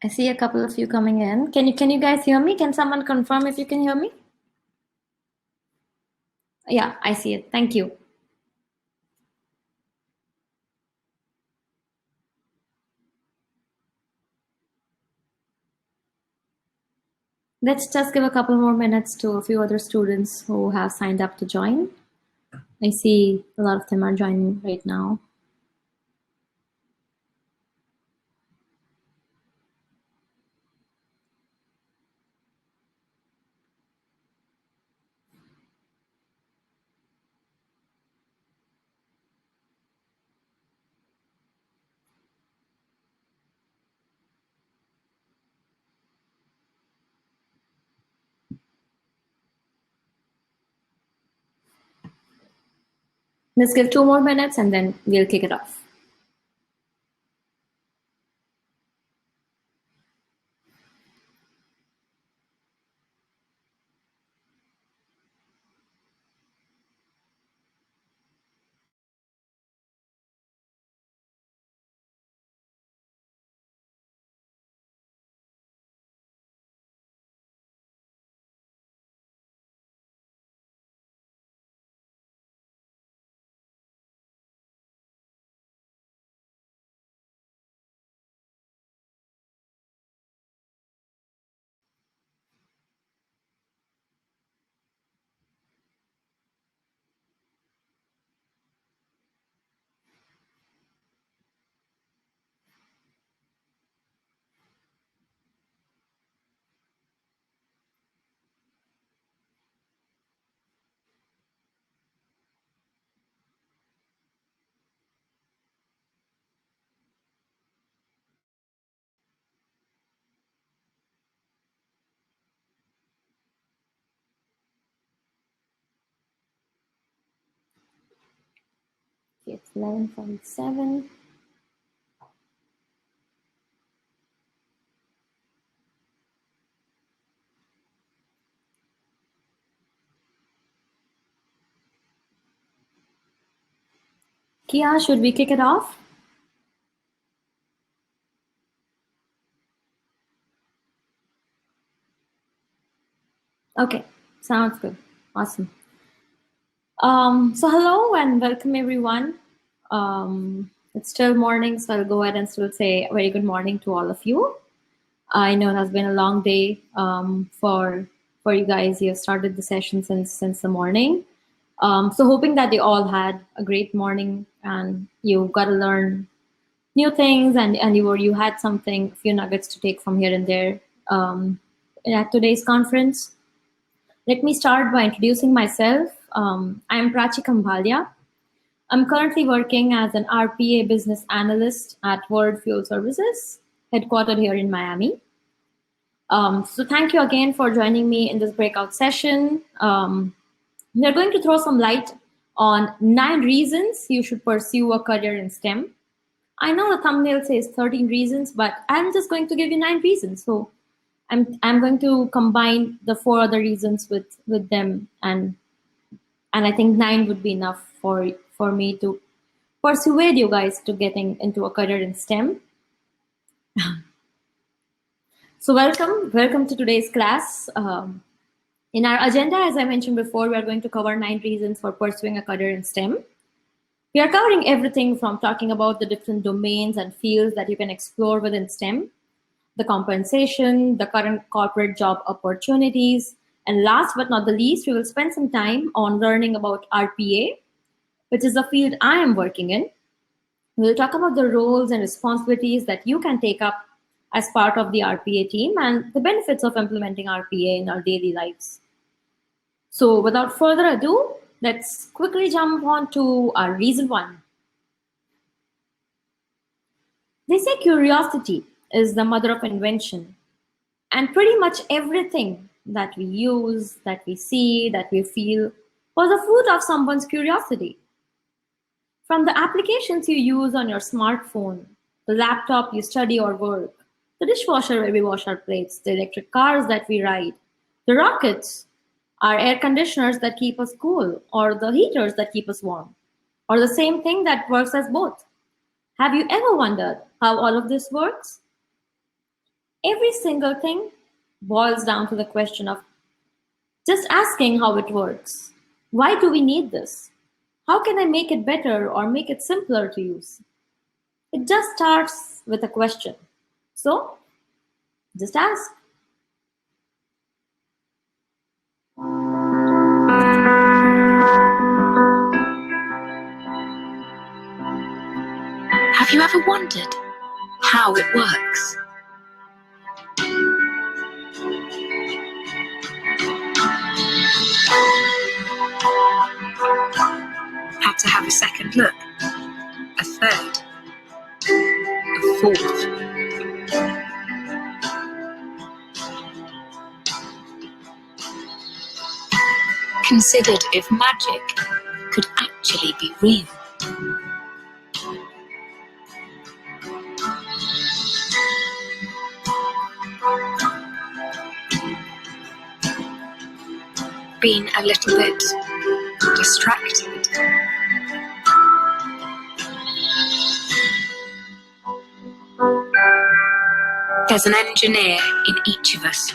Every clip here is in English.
I see a couple of you coming in. Can you guys hear me? Can someone confirm if you can hear me? Yeah, I see it. Thank you. Let's just give a couple more minutes to a few other students who have signed up to join. I see a lot of them are joining right now. Let's give 2 more minutes and then we'll kick it off. Okay, it's 11:47. Kia, should we kick it off? Okay, sounds good. Awesome. So hello and welcome everyone. It's still morning, so I'll go ahead and still say a very good morning to all of you. I know it has been a long day for you guys. You have started the session since the morning. So hoping that you all had a great morning and you got to learn new things and you had something, a few nuggets to take from here and there at today's conference. Let me start by introducing myself. I'm Prachi Kambhalia. I'm currently working as an RPA business analyst at World Fuel Services, headquartered here in Miami. So thank you again for joining me in this breakout session. We're going to throw some light on 9 reasons you should pursue a career in STEM. I know the thumbnail says 13 reasons, but I'm just going to give you 9 reasons. So I'm going to combine the 4 other reasons with them, and I think 9 would be enough for me to persuade you guys to getting into a career in STEM. So welcome to today's class. In our agenda, as I mentioned before, we are going to cover 9 reasons for pursuing a career in STEM. We are covering everything from talking about the different domains and fields that you can explore within STEM, the compensation, the current corporate job opportunities, and last but not the least, we will spend some time on learning about RPA, which is the field I am working in. We'll talk about the roles and responsibilities that you can take up as part of the RPA team and the benefits of implementing RPA in our daily lives. So without further ado, let's quickly jump on to our reason 1. They say curiosity is the mother of invention. And pretty much everything that we use, that we see, that we feel was the fruit of someone's curiosity. From the applications you use on your smartphone, the laptop you study or work, the dishwasher where we wash our plates, the electric cars that we ride, the rockets, our air conditioners that keep us cool, or the heaters that keep us warm, or the same thing that works as both. Have you ever wondered how all of this works? Every single thing boils down to the question of just asking how it works. Why do we need this? How can I make it better or make it simpler to use? It just starts with a question. So, just ask. Have you ever wondered how it works? Had to have a second look, a third, a fourth. Considered if magic could actually be real. Been a little bit distracted. There's an engineer in each of us.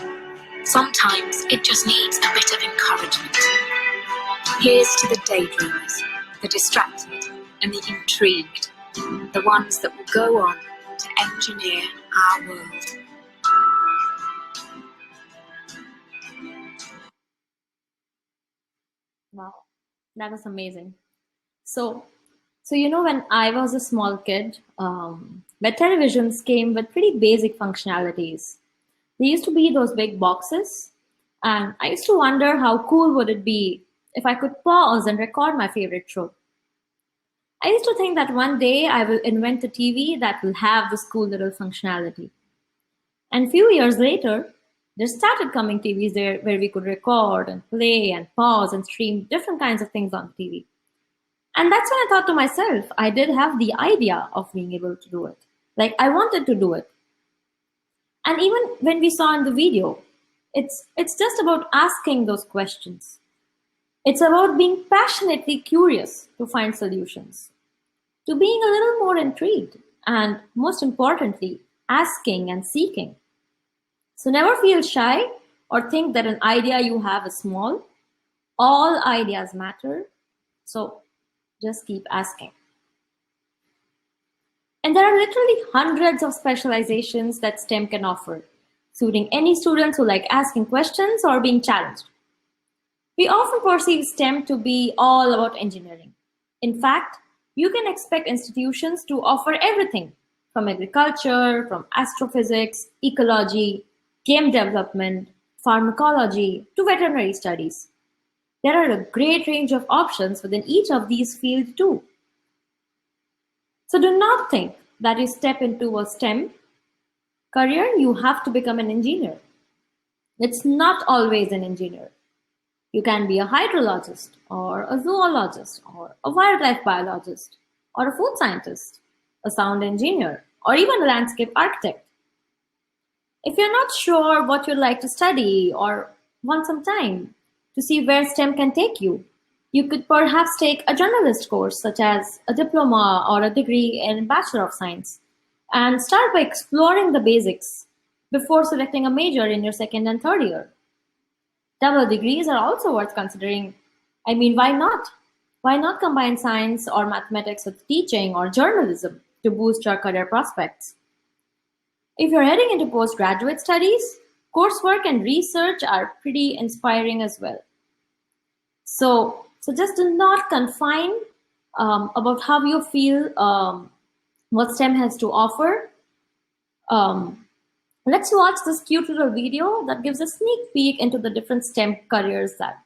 Sometimes it just needs a bit of encouragement. Here's to the daydreamers, the distracted and the intrigued, the ones that will go on to engineer our world. Wow, that was amazing. So when I was a small kid, where televisions came with pretty basic functionalities. They used to be those big boxes, and I used to wonder how cool would it be if I could pause and record my favorite show. I used to think that one day I will invent a TV that will have this cool little functionality. And a few years later, there started coming TVs there where we could record and play and pause and stream different kinds of things on TV. And that's when I thought to myself, I did have the idea of being able to do it. Like, I wanted to do it. And even when we saw in the video, it's just about asking those questions. It's about being passionately curious to find solutions, to being a little more intrigued, and most importantly, asking and seeking. So never feel shy or think that an idea you have is small. All ideas matter. So just keep asking. And there are literally hundreds of specializations that STEM can offer, suiting any students who like asking questions or being challenged. We often perceive STEM to be all about engineering. In fact, you can expect institutions to offer everything from agriculture, from astrophysics, ecology, game development, pharmacology, to veterinary studies. There are a great range of options within each of these fields too. So do not think that you step into a STEM career, you have to become an engineer. It's not always an engineer. You can be a hydrologist, or a zoologist, or a wildlife biologist, or a food scientist, a sound engineer, or even a landscape architect. If you're not sure what you'd like to study or want some time to see where STEM can take you, you could perhaps take a journalist course such as a diploma or a degree in Bachelor of Science and start by exploring the basics before selecting a major in your second and third year. Double degrees are also worth considering. I mean, why not? Why not combine science or mathematics with teaching or journalism to boost your career prospects? If you're heading into postgraduate studies, coursework and research are pretty inspiring as well. So just do not confine about how you feel what STEM has to offer. Let's watch this cute little video that gives a sneak peek into the different STEM careers that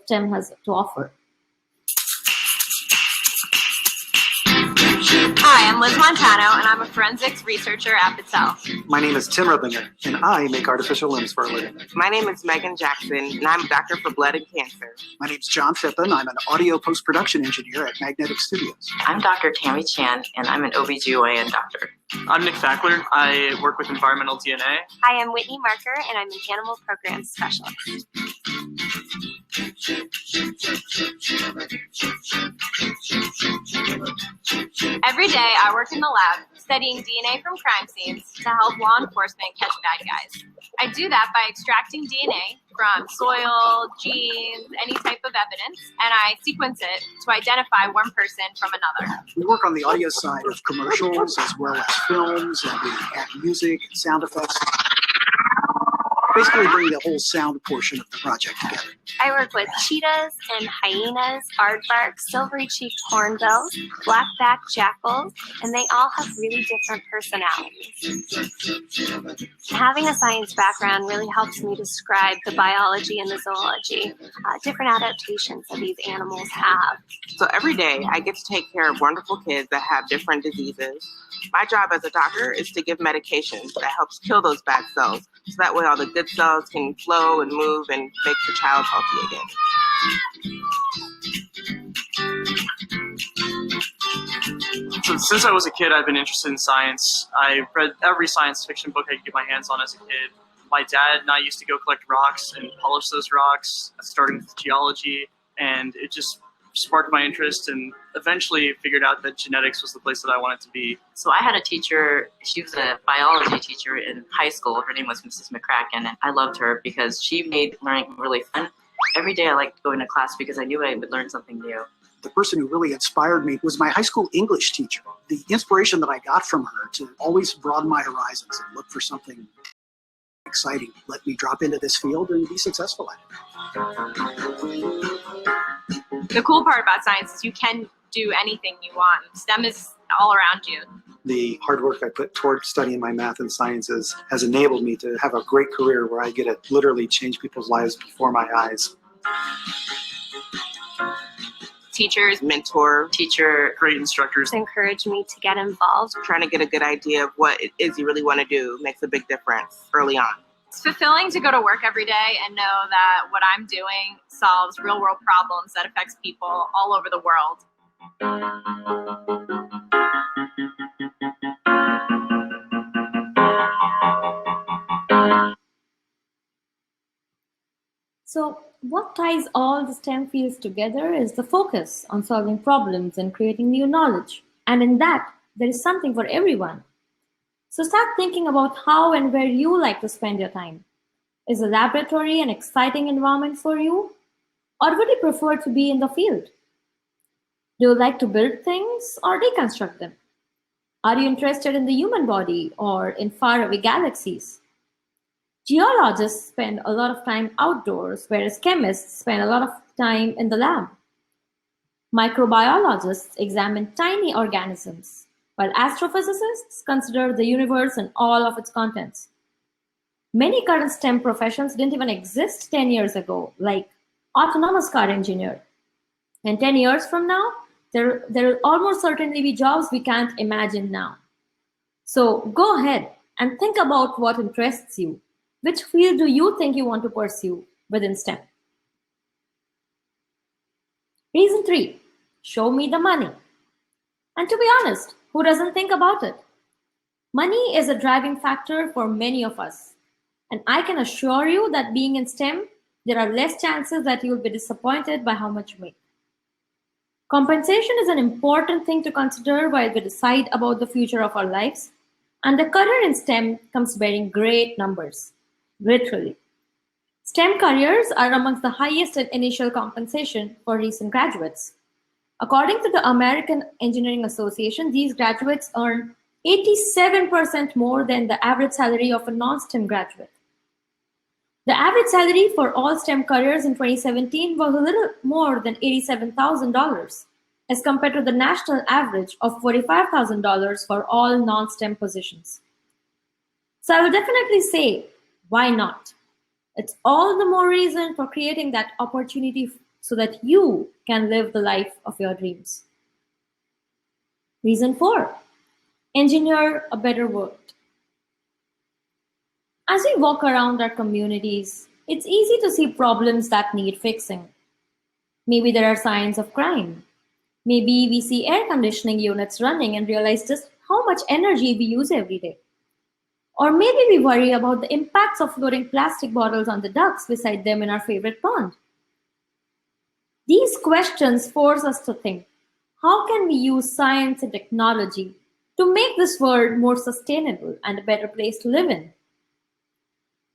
STEM has to offer. Hi, I'm Liz Montano, and I'm a forensics researcher at Battelle. My name is Tim Rubinger, and I make artificial limbs for a living. My name is Megan Jackson, and I'm a doctor for blood and cancer. My name is John Phippen. I'm an audio post-production engineer at Magnetic Studios. I'm Dr. Tammy Chan, and I'm an OBGYN doctor. I'm Nick Fackler. I work with environmental DNA. Hi, I'm Whitney Marker, and I'm an animal programs specialist. Every day, I work in the lab studying DNA from crime scenes to help law enforcement catch bad guys. I do that by extracting DNA from soil, genes, any type of evidence, and I sequence it to identify one person from another. We work on the audio side of commercials as well as films, and we add music and sound effects. Basically bring the whole sound portion of the project together. I work with cheetahs and hyenas, aardvarks, silvery-cheeked hornbills, black-backed jackals, and they all have really different personalities. Having a science background really helps me describe the biology and the zoology, different adaptations that these animals have. So every day, I get to take care of wonderful kids that have different diseases. My job as a doctor is to give medications that helps kill those bad cells, so that way all the good cells can flow and move and make the child healthy again. So since I was a kid, I've been interested in science. I read every science fiction book I could get my hands on as a kid. My dad and I used to go collect rocks and polish those rocks, starting with geology, and it just sparked my interest, and eventually figured out that genetics was the place that I wanted to be. So I had a teacher, she was a biology teacher in high school. Her name was Mrs. McCracken, and I loved her because she made learning really fun. Every day I liked going to class because I knew I would learn something new. The person who really inspired me was my high school English teacher. The inspiration that I got from her to always broaden my horizons and look for something exciting let me drop into this field and be successful at it. The cool part about science is you can do anything you want. STEM is all around you. The hard work I put toward studying my math and sciences has enabled me to have a great career where I get to literally change people's lives before my eyes. Teachers, mentor, teacher, Great instructors. Encourage me to get involved. trying to get a good idea of what it is you really want to do makes a big difference early on. It's fulfilling to go to work every day and know that what I'm doing solves real world problems that affects people all over the world. So what ties all the STEM fields together is the focus on solving problems and creating new knowledge. And in that, there is something for everyone. So start thinking about how and where you like to spend your time. Is the laboratory an exciting environment for you? Or would you prefer to be in the field? Do you like to build things or deconstruct them? Are you interested in the human body or in faraway galaxies? Geologists spend a lot of time outdoors, whereas chemists spend a lot of time in the lab. Microbiologists examine tiny organisms, while astrophysicists consider the universe and all of its contents. Many current STEM professions didn't even exist 10 years ago, like autonomous car engineer. And 10 years from now, there will almost certainly be jobs we can't imagine now. So go ahead and think about what interests you. Which field do you think you want to pursue within STEM? Reason 3, show me the money. And to be honest, who doesn't think about it? Money is a driving factor for many of us. And I can assure you that being in STEM, there are less chances that you will be disappointed by how much you make. Compensation is an important thing to consider while we decide about the future of our lives. And the career in STEM comes bearing great numbers, literally. STEM careers are amongst the highest in initial compensation for recent graduates. According to the American Engineering Association, these graduates earn 87% more than the average salary of a non-STEM graduate. The average salary for all STEM careers in 2017 was a little more than $87,000, as compared to the national average of $45,000 for all non-STEM positions. So I will definitely say, why not? It's all the more reason for creating that opportunity so that you can live the life of your dreams. Reason 4, engineer a better world. As we walk around our communities, it's easy to see problems that need fixing. Maybe there are signs of crime. Maybe we see air conditioning units running and realize just how much energy we use every day. Or maybe we worry about the impacts of floating plastic bottles on the ducks beside them in our favorite pond. These questions force us to think, how can we use science and technology to make this world more sustainable and a better place to live in?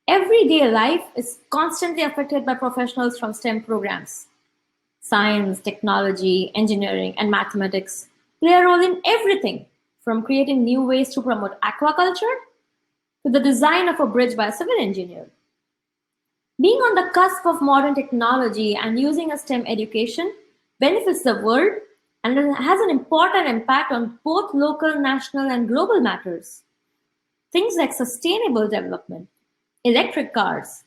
Everyday life is constantly affected by professionals from STEM programs. Science, technology, engineering, and mathematics play a role in everything from creating new ways to promote aquaculture to the design of a bridge by a civil engineer. Being on the cusp of modern technology and using a STEM education benefits the world and has an important impact on both local, national, and global matters. Things like sustainable development, electric cars,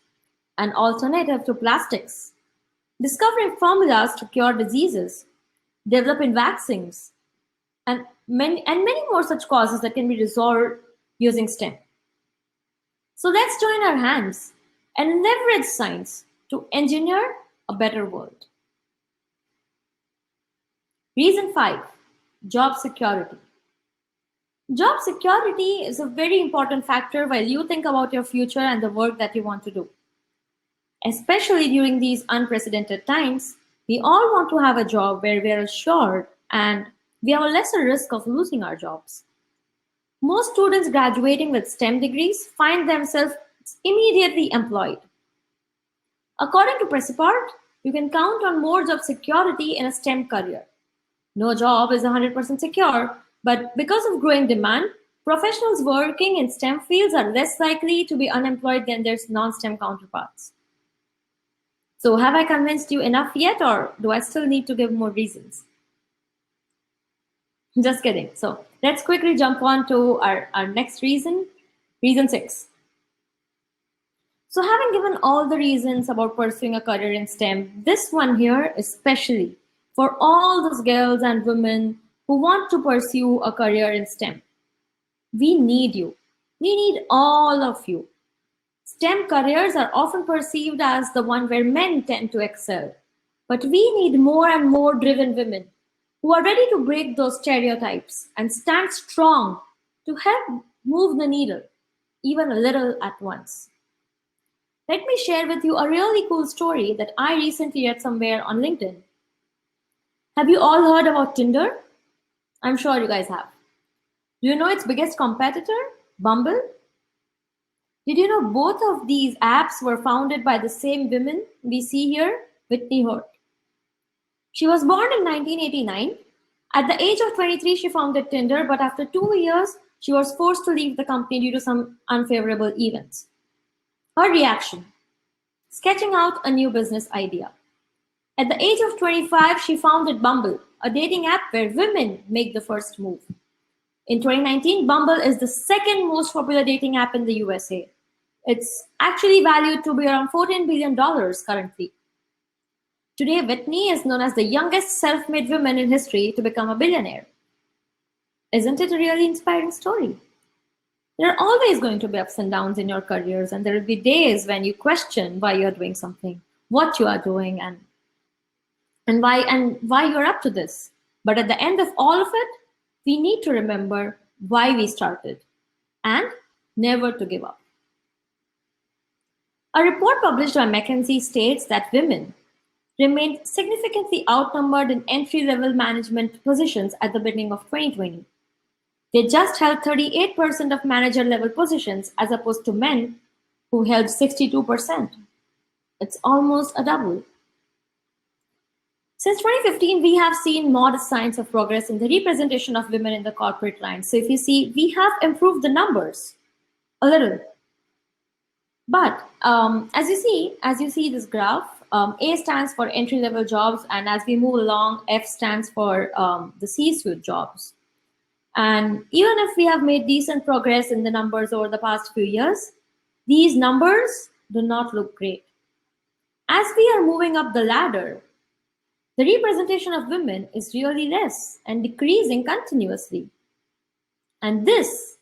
an alternative to plastics, discovering formulas to cure diseases, developing vaccines, and many more such causes that can be resolved using STEM. So let's join our hands and leverage science to engineer a better world. Reason 5, job security. Job security is a very important factor while you think about your future and the work that you want to do. Especially during these unprecedented times, we all want to have a job where we are assured and we have a lesser risk of losing our jobs. Most students graduating with STEM degrees find themselves immediately employed. According to Pressipart, you can count on more job security in a STEM career. No job is 100% secure, but because of growing demand, professionals working in STEM fields are less likely to be unemployed than their non-STEM counterparts. So have I convinced you enough yet, or do I still need to give more reasons? Just kidding. So let's quickly jump on to our next reason, reason 6. So having given all the reasons about pursuing a career in STEM, this one here especially for all those girls and women who want to pursue a career in STEM. We need you. We need all of you. STEM careers are often perceived as the one where men tend to excel. But we need more and more driven women who are ready to break those stereotypes and stand strong to help move the needle, even a little at once. Let me share with you a really cool story that I recently read somewhere on LinkedIn. Have you all heard about Tinder? I'm sure you guys have. Do you know its biggest competitor, Bumble? Did you know both of these apps were founded by the same women we see here, Whitney Hort? She was born in 1989. At the age of 23, she founded Tinder, but after 2 years, she was forced to leave the company due to some unfavorable events. Her reaction: sketching out a new business idea. At the age of 25, she founded Bumble, a dating app where women make the first move. In 2019, Bumble is the second most popular dating app in the USA. It's actually valued to be around $14 billion currently. Today, Whitney is known as the youngest self-made woman in history to become a billionaire. Isn't it a really inspiring story? There are always going to be ups and downs in your careers, and there will be days when you question why you're doing something, what you are doing, and why you're up to this. But at the end of all of it, we need to remember why we started and never to give up. A report published by McKinsey states that women remained significantly outnumbered in entry-level management positions at the beginning of 2020. They just held 38% of manager-level positions as opposed to men who held 62%. It's almost a double. Since 2015, we have seen modest signs of progress in the representation of women in the corporate lines. So if you see, we have improved the numbers a little. But as you see this graph, A stands for entry-level jobs, and as we move along, F stands for the C-suite jobs. And even if we have made decent progress in the numbers over the past few years, these numbers do not look great. As we are moving up the ladder, the representation of women is really less and decreasing continuously. And this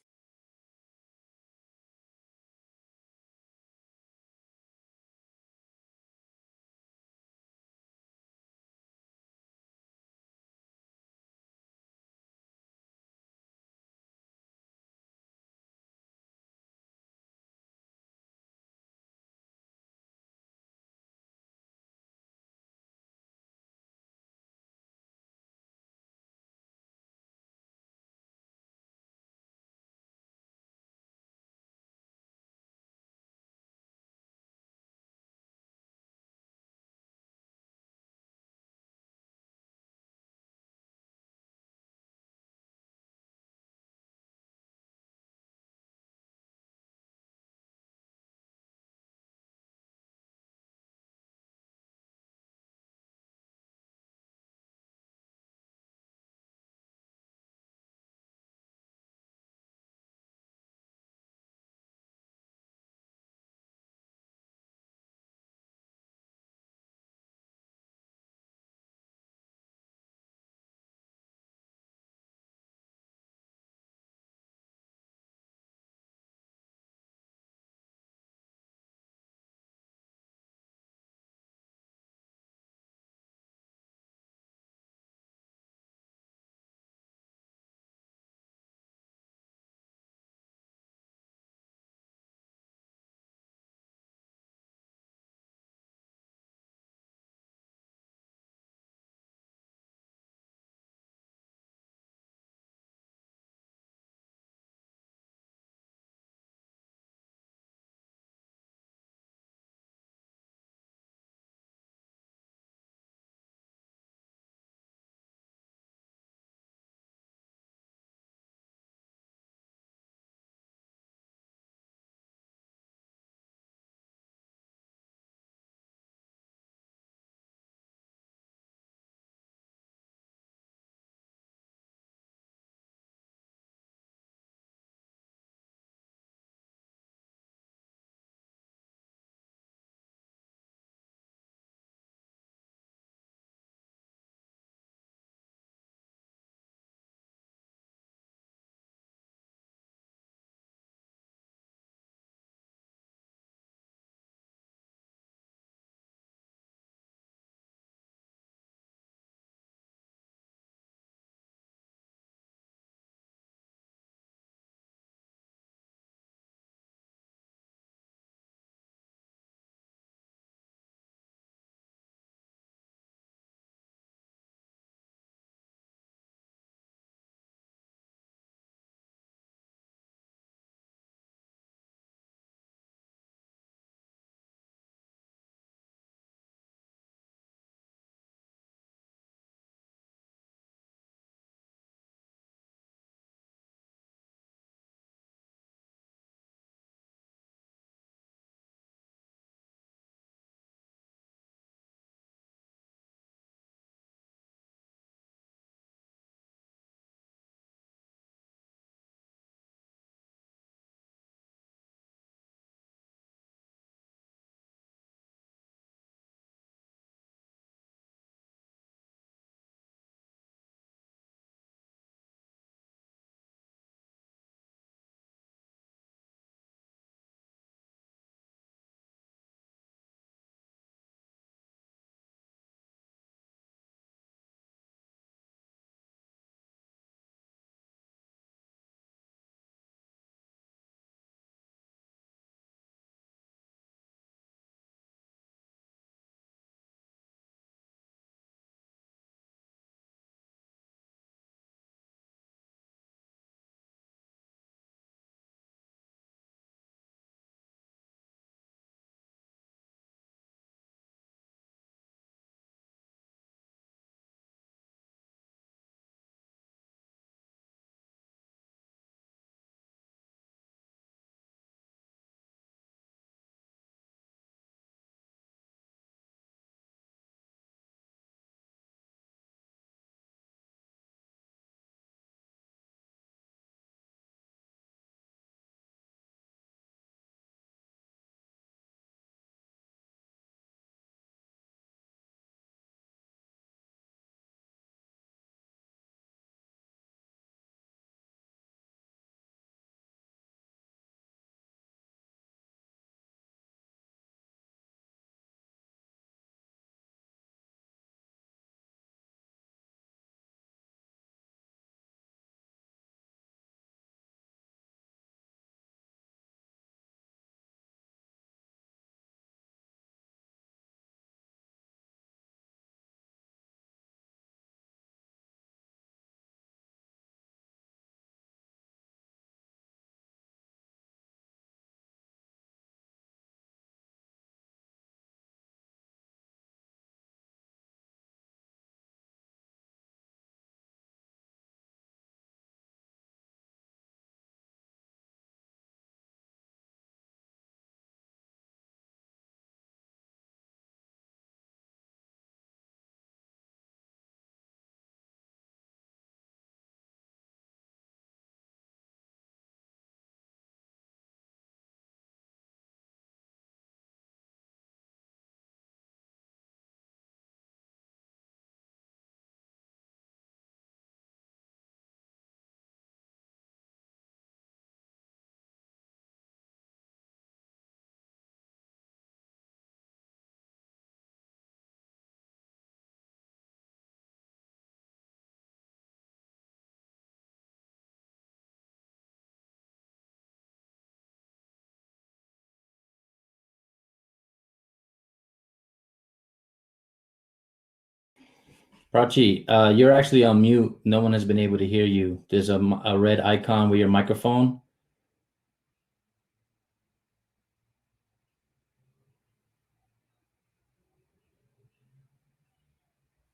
Prachi, you're actually on mute. No one has been able to hear you. There's a red icon with your microphone.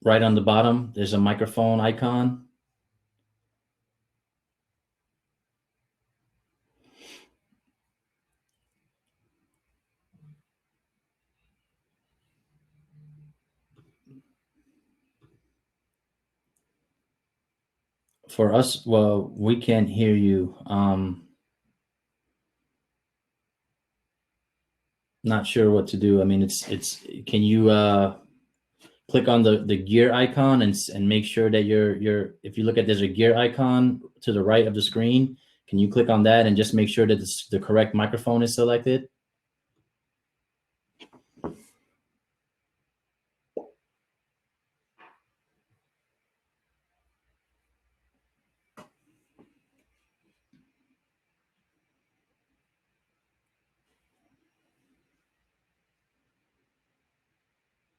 Right on the bottom, there's a microphone icon. For us, well, we can't hear you. Not sure what to do. I mean, can you click on the gear icon and make sure that if you look at, there's a gear icon to the right of the screen. Can you click on that and just make sure that the correct microphone is selected?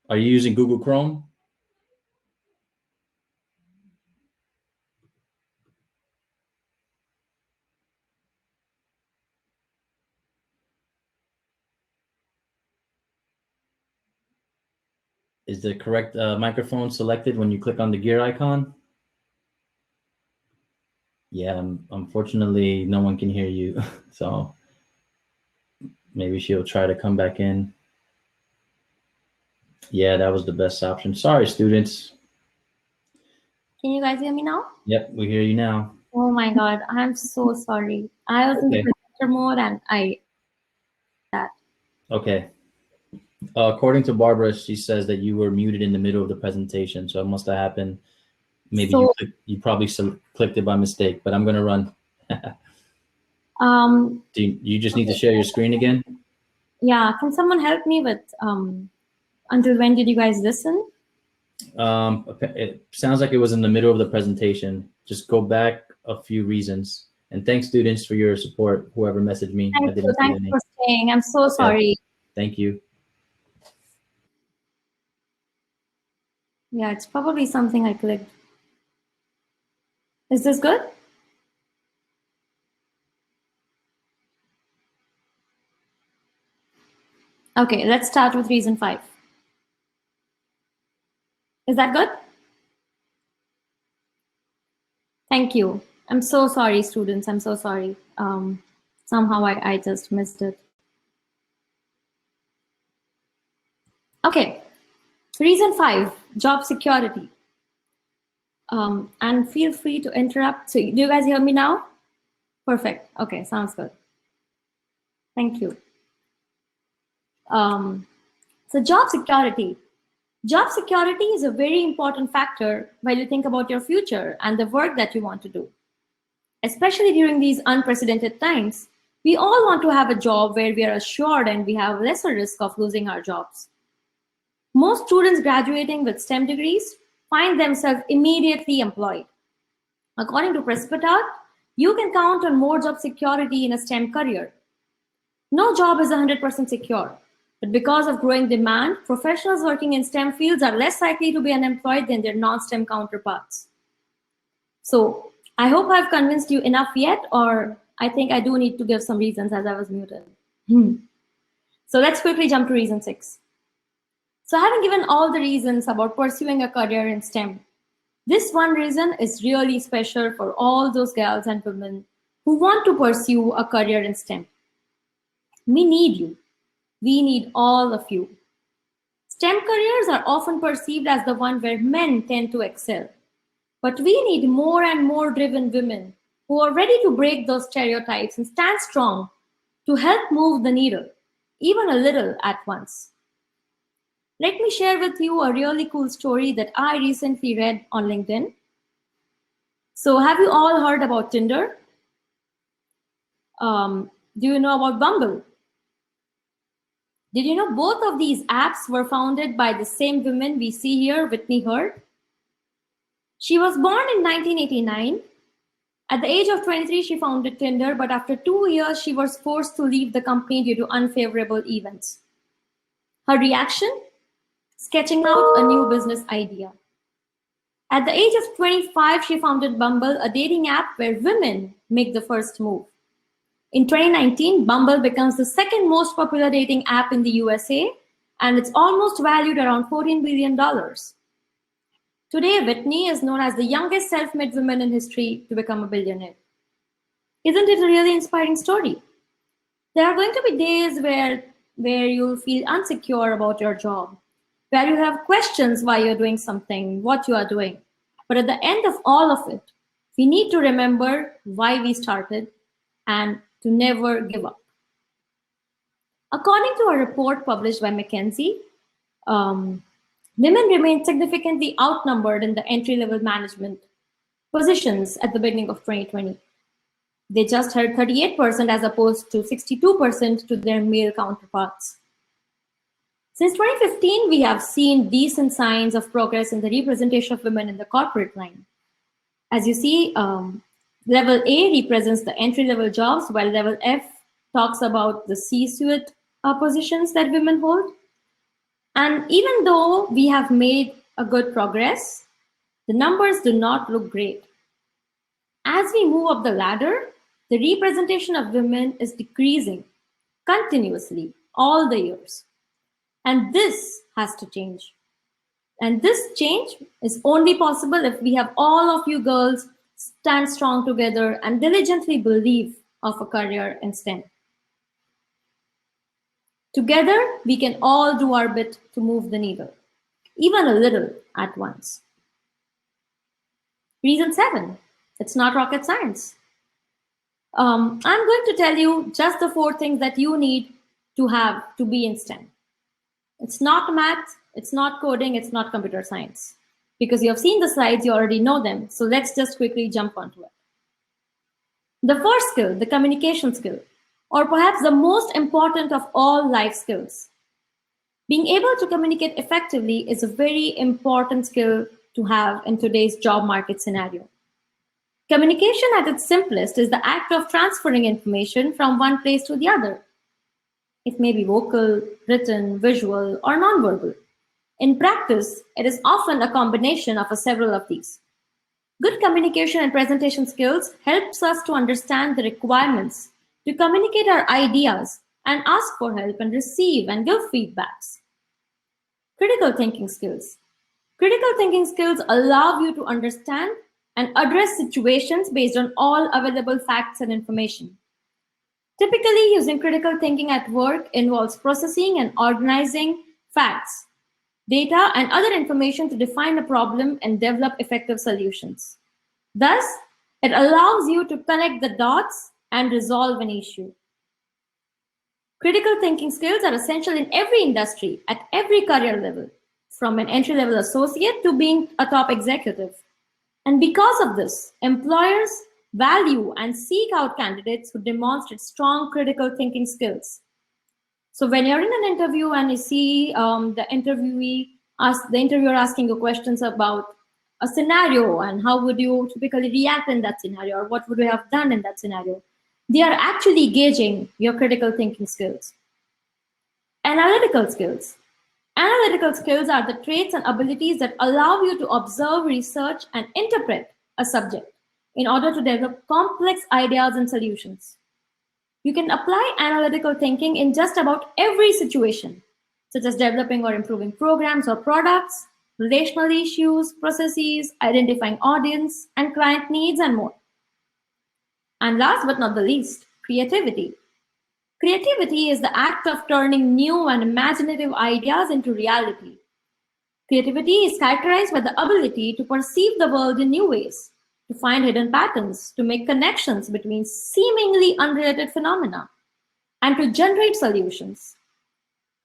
Are you using Google Chrome? Is the correct microphone selected when you click on the gear icon? Yeah, unfortunately, no one can hear you. So maybe she'll try to come back in. Yeah, that was the best option. Sorry, students. Can you guys hear me now? Yep, we hear you now. Oh my God, I'm so sorry. I was in the presenter mode and that. Okay. According to Barbara, she says that you were muted in the middle of the presentation, so it must have happened. Maybe you probably clicked it by mistake, but I'm going to run. Do you just need to share your screen again? Yeah, can someone help me with until when did you guys listen? It sounds like it was in the middle of the presentation. Just go back a few reasons. And thanks, students, for your support, whoever messaged me. Thank you for staying. I'm so sorry. Thank you. Yeah, it's probably something I clicked. Is this good? Okay, let's start with reason 5. Is that good? Thank you. I'm so sorry, students. I'm so sorry. Somehow I just missed it. Okay, reason 5, job security. And feel free to interrupt. So do you guys hear me now? Perfect. Okay, sounds good. Thank you. So job security. Job security is a very important factor while you think about your future and the work that you want to do. Especially during these unprecedented times, we all want to have a job where we are assured and we have lesser risk of losing our jobs. Most students graduating with STEM degrees find themselves immediately employed. According to Prescott, you can count on more job security in a STEM career. No job is 100% secure, but because of growing demand, professionals working in STEM fields are less likely to be unemployed than their non-STEM counterparts. So I hope I've convinced you enough yet, or I think I do need to give some reasons as I was muted. So let's quickly jump to reason 6. So having given all the reasons about pursuing a career in STEM, this one reason is really special for all those girls and women who want to pursue a career in STEM. We need you. We need all of you. STEM careers are often perceived as the one where men tend to excel. But we need more and more driven women who are ready to break those stereotypes and stand strong to help move the needle, even a little at once. Let me share with you a really cool story that I recently read on LinkedIn. So have you all heard about Tinder? Do you know about Bumble? Did you know both of these apps were founded by the same woman we see here, Whitney Hurd? She was born in 1989. At the age of 23, she founded Tinder, but after 2 years, she was forced to leave the company due to unfavorable events. Her reaction? Sketching out a new business idea. At the age of 25, she founded Bumble, a dating app where women make the first move. In 2019, Bumble becomes the second most popular dating app in the USA, and it's almost valued around $14 billion. Today, Whitney is known as the youngest self-made woman in history to become a billionaire. Isn't it a really inspiring story? There are going to be days where you'll feel insecure about your job, where you have questions why you're doing something, what you are doing. But at the end of all of it, we need to remember why we started and to never give up. According to a report published by McKinsey, women remain significantly outnumbered in the entry-level management positions at the beginning of 2020. They just held 38% as opposed to 62% to their male counterparts. Since 2015, we have seen decent signs of progress in the representation of women in the corporate line. As you see, level A represents the entry-level jobs, while level F talks about the C-suite positions that women hold. And even though we have made a good progress, the numbers do not look great. As we move up the ladder, the representation of women is decreasing continuously all the years. And this has to change. And this change is only possible if we have all of you girls stand strong together and diligently believe of a career in STEM. Together, we can all do our bit to move the needle, even a little at once. Reason 7, it's not rocket science. I'm going to tell you just the 4 things that you need to have to be in STEM. It's not math, it's not coding, it's not computer science. Because you have seen the slides, you already know them. So let's just quickly jump onto it. The first skill, the communication skill, or perhaps the most important of all life skills. Being able to communicate effectively is a very important skill to have in today's job market scenario. Communication at its simplest is the act of transferring information from one place to the other. It may be vocal, written, visual, or nonverbal. In practice, it is often a combination of several of these. Good communication and presentation skills helps us to understand the requirements, to communicate our ideas, and ask for help and receive and give feedbacks. Critical thinking skills. Critical thinking skills allow you to understand and address situations based on all available facts and information. Typically, using critical thinking at work involves processing and organizing facts, data, and other information to define a problem and develop effective solutions. Thus, it allows you to connect the dots and resolve an issue. Critical thinking skills are essential in every industry, at every career level, from an entry-level associate to being a top executive. And because of this, employers value and seek out candidates who demonstrate strong critical thinking skills. So when you're in an interview and you see the interviewer asking you questions about a scenario and how would you typically react in that scenario, or what would you have done in that scenario, they are actually gauging your critical thinking skills. Analytical skills. Analytical skills are the traits and abilities that allow you to observe, research, and interpret a subject in order to develop complex ideas and solutions. You can apply analytical thinking in just about every situation, such as developing or improving programs or products, relational issues, processes, identifying audience and client needs, and more. And last but not the least, creativity. Creativity is the act of turning new and imaginative ideas into reality. Creativity is characterized by the ability to perceive the world in new ways, to find hidden patterns, to make connections between seemingly unrelated phenomena, and to generate solutions.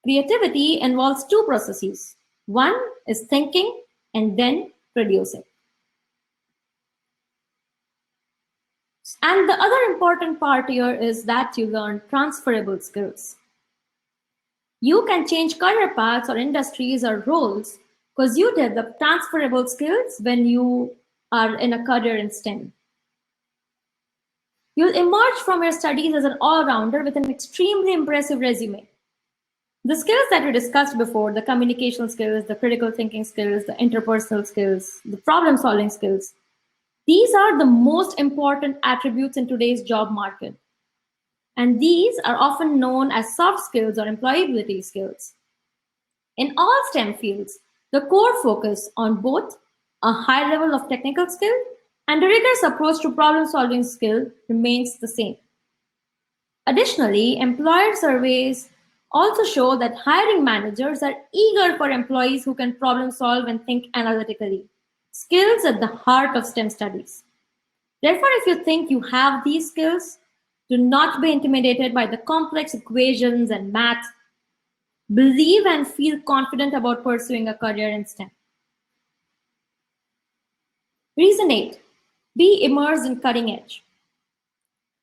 Creativity involves 2 processes. One is thinking and then producing. And the other important part here is that you learn transferable skills. You can change career paths or industries or roles because you develop transferable skills when you are in a career in STEM. You'll emerge from your studies as an all-rounder with an extremely impressive resume. The skills that we discussed before, the communication skills, the critical thinking skills, the interpersonal skills, the problem solving skills, these are the most important attributes in today's job market. And these are often known as soft skills or employability skills. In all STEM fields, the core focus on both a high level of technical skill and a rigorous approach to problem solving skill remains the same. Additionally, employer surveys also show that hiring managers are eager for employees who can problem solve and think analytically, skills at the heart of STEM studies. Therefore, if you think you have these skills, do not be intimidated by the complex equations and math. Believe and feel confident about pursuing a career in STEM. Reason 8, be immersed in cutting edge.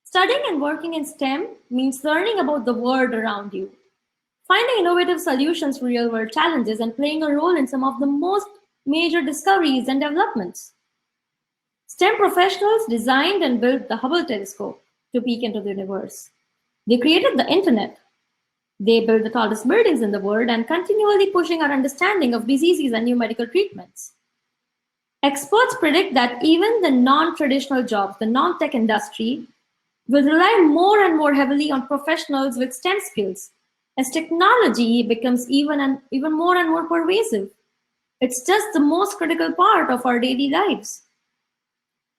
Studying and working in STEM means learning about the world around you, finding innovative solutions for real-world challenges, and playing a role in some of the most major discoveries and developments. STEM professionals designed and built the Hubble telescope to peek into the universe. They created the internet. They built the tallest buildings in the world and continually pushing our understanding of diseases and new medical treatments. Experts predict that even the non-traditional jobs, the non-tech industry, will rely more and more heavily on professionals with STEM skills as technology becomes even more and more pervasive. It's just the most critical part of our daily lives.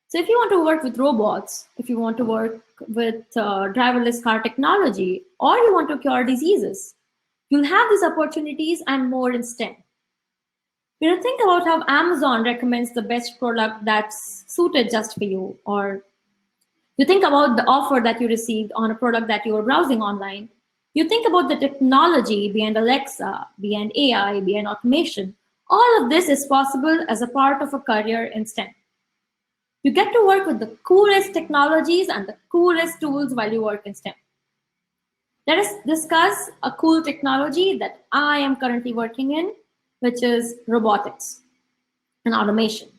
So if you want to work with robots, if you want to work with driverless car technology, or you want to cure diseases, you'll have these opportunities and more in STEM. Think about how Amazon recommends the best product that's suited just for you, or you think about the offer that you received on a product that you were browsing online. You think about the technology behind Alexa, behind AI, behind automation. All of this is possible as a part of a career in STEM. You get to work with the coolest technologies and the coolest tools while you work in STEM. Let us discuss a cool technology that I am currently working in, which is robotics and automation.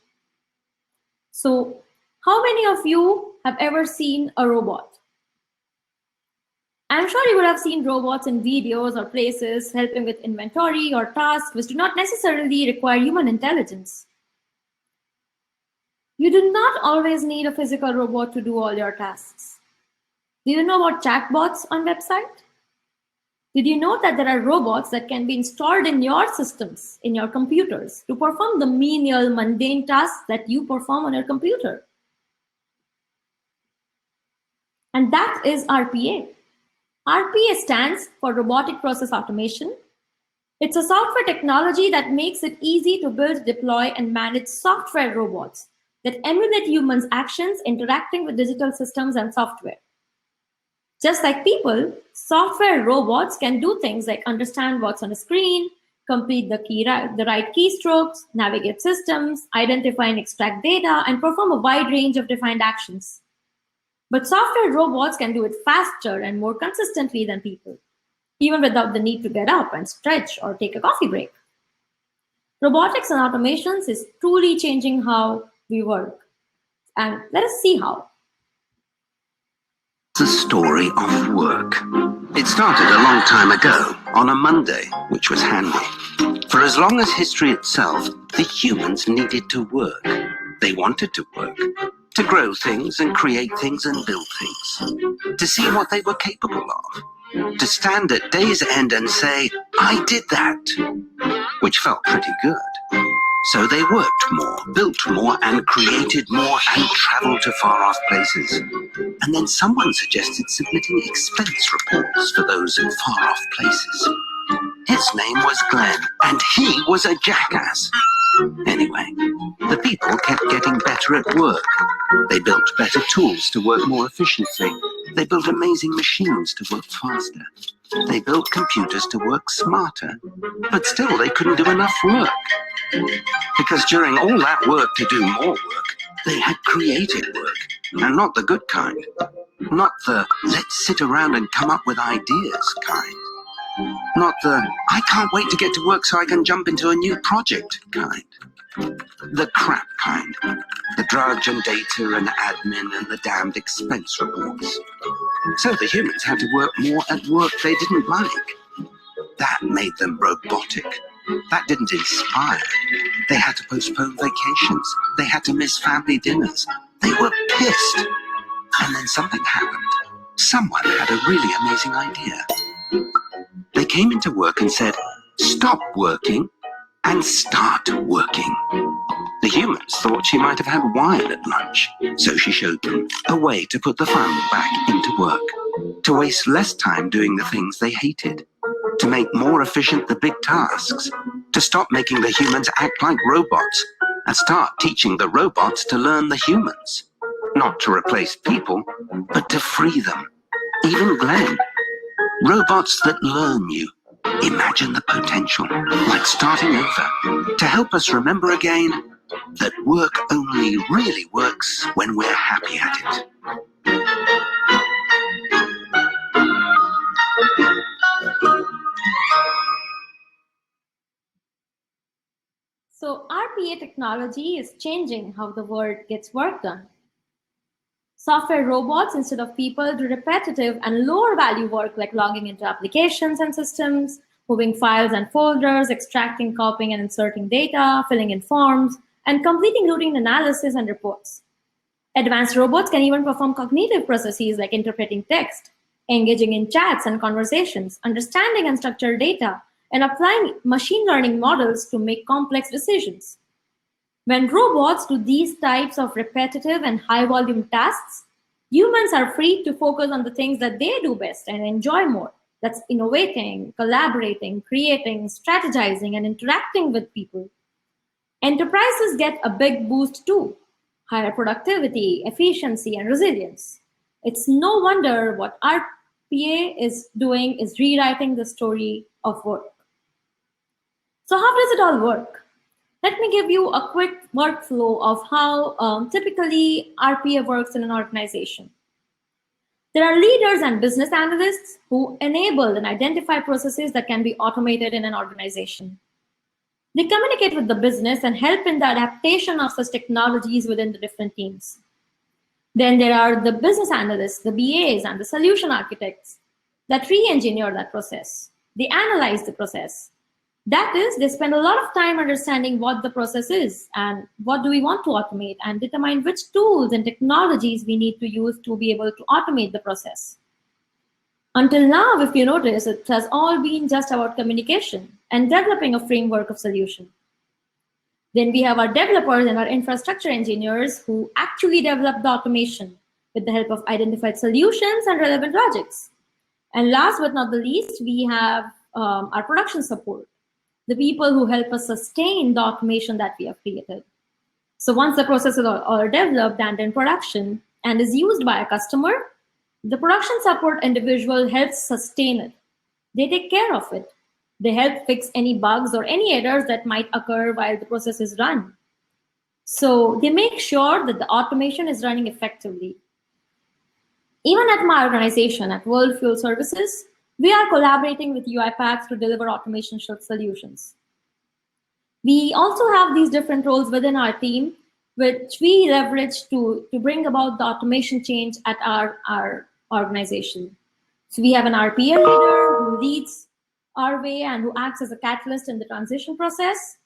So, how many of you have ever seen a robot? I'm sure you would have seen robots in videos or places helping with inventory or tasks which do not necessarily require human intelligence. You do not always need a physical robot to do all your tasks. Do you know about chatbots on website? Did you know that there are robots that can be installed in your systems, in your computers, to perform the menial, mundane tasks that you perform on your computer? And that is RPA. RPA stands for Robotic Process Automation. It's a software technology that makes it easy to build, deploy, and manage software robots that emulate humans' actions interacting with digital systems and software. Just like people, software robots can do things like understand what's on a screen, complete the right keystrokes, navigate systems, identify and extract data, and perform a wide range of defined actions. But software robots can do it faster and more consistently than people, even without the need to get up and stretch or take a coffee break. Robotics and automations is truly changing how we work. And let us see how. The story of work. It started a long time ago, on a Monday, which was handy. For as long as history itself, the humans needed to work. They wanted to work, to grow things and create things and build things, to see what they were capable of, to stand at day's end and say, I did that, which felt pretty good. So they worked more, built more, and created more, and traveled to far-off places. And then someone suggested submitting expense reports for those far-off places. His name was Glenn, and he was a jackass. Anyway, the people kept getting better at work. They built better tools to work more efficiently. They built amazing machines to work faster. They built computers to work smarter. But still, they couldn't do enough work. Because during all that work to do more work, they had created work, and not the good kind. Not the let's sit around and come up with ideas kind. Not the I can't wait to get to work so I can jump into a new project kind. The crap kind. The drudge and data and admin and the damned expense reports. So the humans had to work more at work they didn't like. That made them robotic. That didn't inspire. They had to postpone vacations. They had to miss family dinners. They were pissed. And then something happened. Someone had a really amazing idea. They came into work and said, "Stop working and start working." The humans thought she might have had wine at lunch, so she showed them a way to put the fun back into work, to waste less time doing the things they hated, to make more efficient the big tasks, to stop making the humans act like robots, and start teaching the robots to learn the humans. Not to replace people, but to free them. Even Glenn. Robots that learn you. Imagine the potential, like starting over, to help us remember again that work only really works when we're happy at it. So RPA technology is changing how the world gets work done. Software robots, instead of people, do repetitive and lower value work like logging into applications and systems, moving files and folders, extracting, copying, and inserting data, filling in forms, and completing routine analysis and reports. Advanced robots can even perform cognitive processes like interpreting text, engaging in chats and conversations, understanding unstructured data, and applying machine learning models to make complex decisions. When robots do these types of repetitive and high-volume tasks, humans are free to focus on the things that they do best and enjoy more. That's innovating, collaborating, creating, strategizing, and interacting with people. Enterprises get a big boost too: higher productivity, efficiency, and resilience. It's no wonder what RPA is doing is rewriting the story of work. So how does it all work? Let me give you a quick workflow of how typically RPA works in an organization. There are leaders and business analysts who enable and identify processes that can be automated in an organization. They communicate with the business and help in the adaptation of such technologies within the different teams. Then there are the business analysts, the BAs, and the solution architects that re-engineer that process. They analyze the process. That is, they spend a lot of time understanding what the process is and what do we want to automate, and determine which tools and technologies we need to use to be able to automate the process. Until now, if you notice, it has all been just about communication and developing a framework of solution. Then we have our developers and our infrastructure engineers who actually develop the automation with the help of identified solutions and relevant logics. And last but not the least, we have our production support, the people who help us sustain the automation that we have created. So once the processes are developed and in production and is used by a customer, the production support individual helps sustain it. They take care of it. They help fix any bugs or any errors that might occur while the process is run. So they make sure that the automation is running effectively. Even at my organization, at World Fuel Services, we are collaborating with UiPath to deliver automation solutions. We also have these different roles within our team, which we leverage to bring about the automation change at our organization. So we have an RPA leader who leads our way and who acts as a catalyst in the transition process,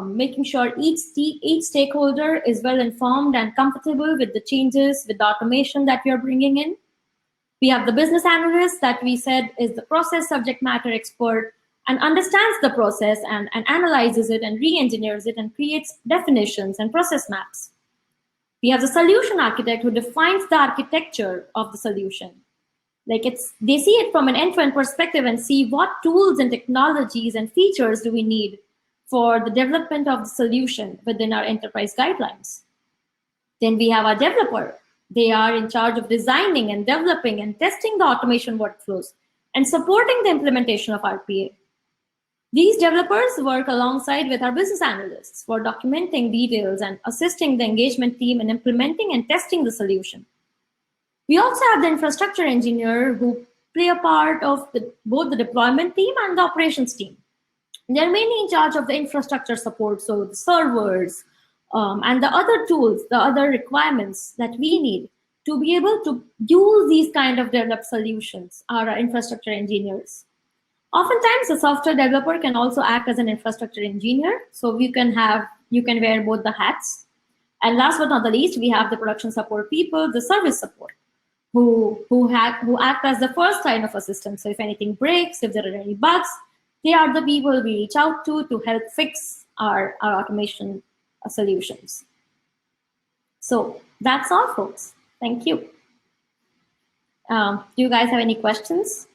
making sure each stakeholder is well informed and comfortable with the changes, with the automation that we are bringing in. We have the business analyst that we said is the process subject matter expert and understands the process and analyzes it and re-engineers it and creates definitions and process maps. We have the solution architect who defines the architecture of the solution. Like they see it from an end-to-end perspective and see what tools and technologies and features do we need for the development of the solution within our enterprise guidelines. Then we have our developer. They are in charge of designing and developing and testing the automation workflows and supporting the implementation of RPA. These developers work alongside with our business analysts for documenting details and assisting the engagement team in implementing and testing the solution. We also have the infrastructure engineer who play a part of both the deployment team and the operations team. They're mainly in charge of the infrastructure support, so the servers and the other tools, the other requirements that we need to be able to use these kind of developed solutions are our infrastructure engineers. Oftentimes, a software developer can also act as an infrastructure engineer. So you can wear both the hats. And last but not the least, we have the production support people, the service support, who act as the first line of assistance. So if anything breaks, if there are any bugs, they are the people we reach out to help fix our automation solutions. So that's all, folks. Thank you. Do you guys have any questions?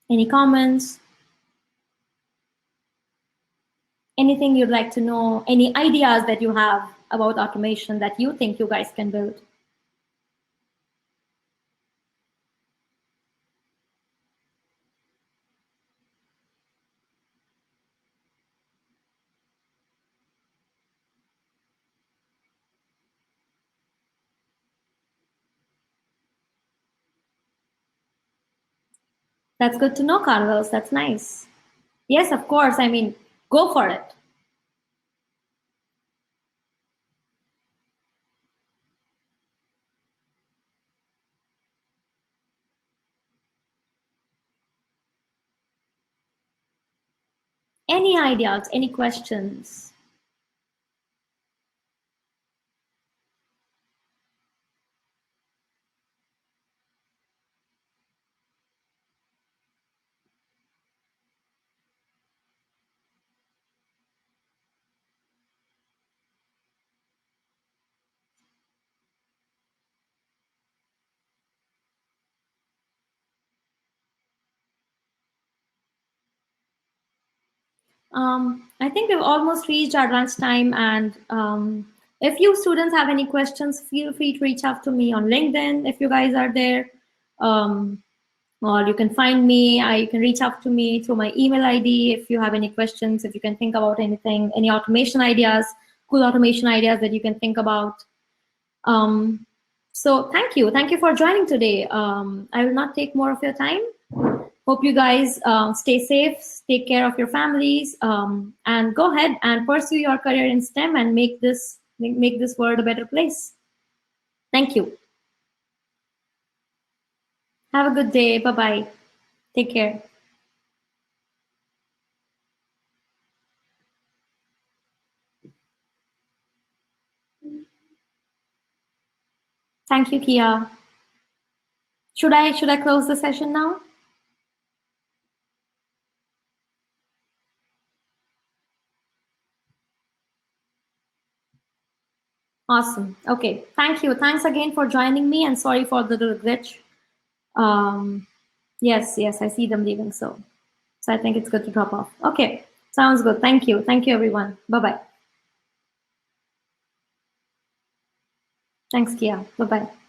Any comments? Anything you'd like to know? Any ideas that you have about automation that you think you guys can build? That's good to know, Carlos. That's nice. Yes, of course. I mean, go for it. Any ideas, any questions? I think we've almost reached our lunch time, and if you students have any questions, feel free to reach out to me on LinkedIn if you guys are there, or you can find me. You can reach out to me through my email ID if you have any questions, if you can think about anything, any automation ideas, cool automation ideas that you can think about. So thank you for joining today. I will not take more of your time. Hope you guys stay safe, take care of your families, and go ahead and pursue your career in STEM and make this world a better place. Thank you. Have a good day. Bye-bye. Take care. Thank you, Kia. Should I close the session now? Awesome. Okay. Thank you. Thanks again for joining me, and sorry for the little glitch. Yes, I see them leaving. So I think it's good to drop off. Okay. Sounds good. Thank you. Thank you, everyone. Bye-bye. Thanks, Kia. Bye-bye.